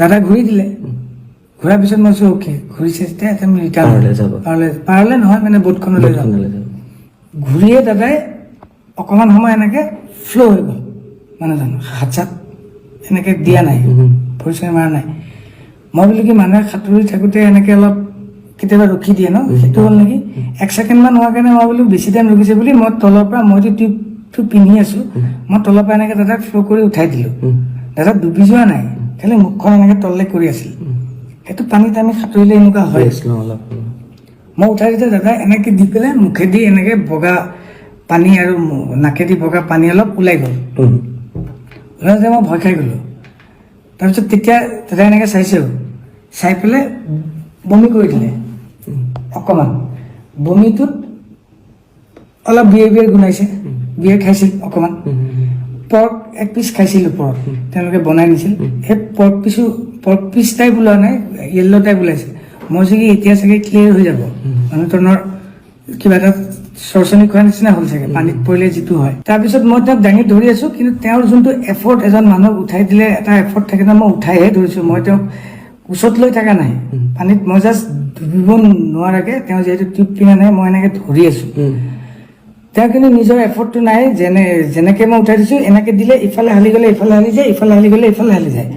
দাদা ঘূৰি দিলে ঘূৰাৰ পিছত মই কৈছোঁ অ'কে ঘূৰিছে যেতিয়া এতিয়া আমি ৰিটাৰ্ণ পাৰলে নহয় মানে বোটখনলৈ যাম ঘূৰিয়ে দাদাই অকণমান সময় এনেকৈ ফ্ল' হৈ গ'ল মানুহজন হাত চাত এনেকৈ দিয়া নাই পৰিষ্কাৰ মাৰা নাই মই বোলো কি মানুহে সাঁতুৰি থাকোঁতে এনেকৈ অলপ কেতিয়াবা ৰখি দিয়ে ন সেইটো হ'ল নেকি 1 ছেকেণ্ডমান হোৱাৰ কাৰণে মই বোলো বেছি টাইম ৰখিছে বুলি মই তলৰ পৰা মইতো টিউবটো পিন্ধি আছোঁ মই তলৰ পৰা এনেকৈ দাদাক ফ্ল' কৰি উঠাই দিলোঁ দাদা ডুবি যোৱা নাই খালি মুখখন এনেকৈ তললৈ কৰি আছিল সেইটো পানীত আমি সাঁতুৰিলে এনেকুৱা হয় মই উঠাই দিছোঁ দাদা এনেকৈ দি পেলাই মুখেদি এনেকৈ বগা পানী আৰু নাকেদি বগা পানী অলপ ওলাই গ'ল ওলাই যায় মই ভয় খাই গ'লোঁ তাৰপিছত তেতিয়া দাদা এনেকৈ চাইছোঁ চাই পেলাই বমি কৰি দিলে অকণমান বমিটোত অলপ বিয়েৰ গোন্ধাইছে বিয়েৰ খাইছিল অকণমান পৰ্ক 1 পিচ খাইছিল ওপৰত তেওঁলোকে বনাই নিছিল সেই পৰ্ক পিচ টাইপ ওলোৱা নাই য়েল্ল' টাইপ ওলাইছে মই চাগে এতিয়া চাগে ক্লিয়াৰ হৈ যাব মানুহজনৰ কিবা এটা চৰচনি খোৱাৰ নিচিনা হ'ল চাগে পানীত পৰিলে যিটো হয় তাৰপিছত মই তেওঁক দাঙি ধৰি আছোঁ কিন্তু তেওঁৰ যোনটো এফৰ্ট এজন মানুহক উঠাই দিলে এটা এফৰ্ট থাকে ন মই উঠাইহে ধৰিছোঁ মই তেওঁক ওচৰত লৈ থকা নাই পানীত মই জাষ্ট ডুবিব নোৱাৰাকৈ তেওঁ যিহেতু টিউব পিন্ধা নাই মই এনেকৈ ধৰি আছোঁ তেওঁ কিন্তু নিজৰ এফৰ্টটো নাই যেনেকৈ মই উঠাই দিছোঁ এনেকৈ দিলে ইফালে হালি গ'লে ইফালে হালি যায় ইফালে হালি গ'লে ইফালে হালি যায়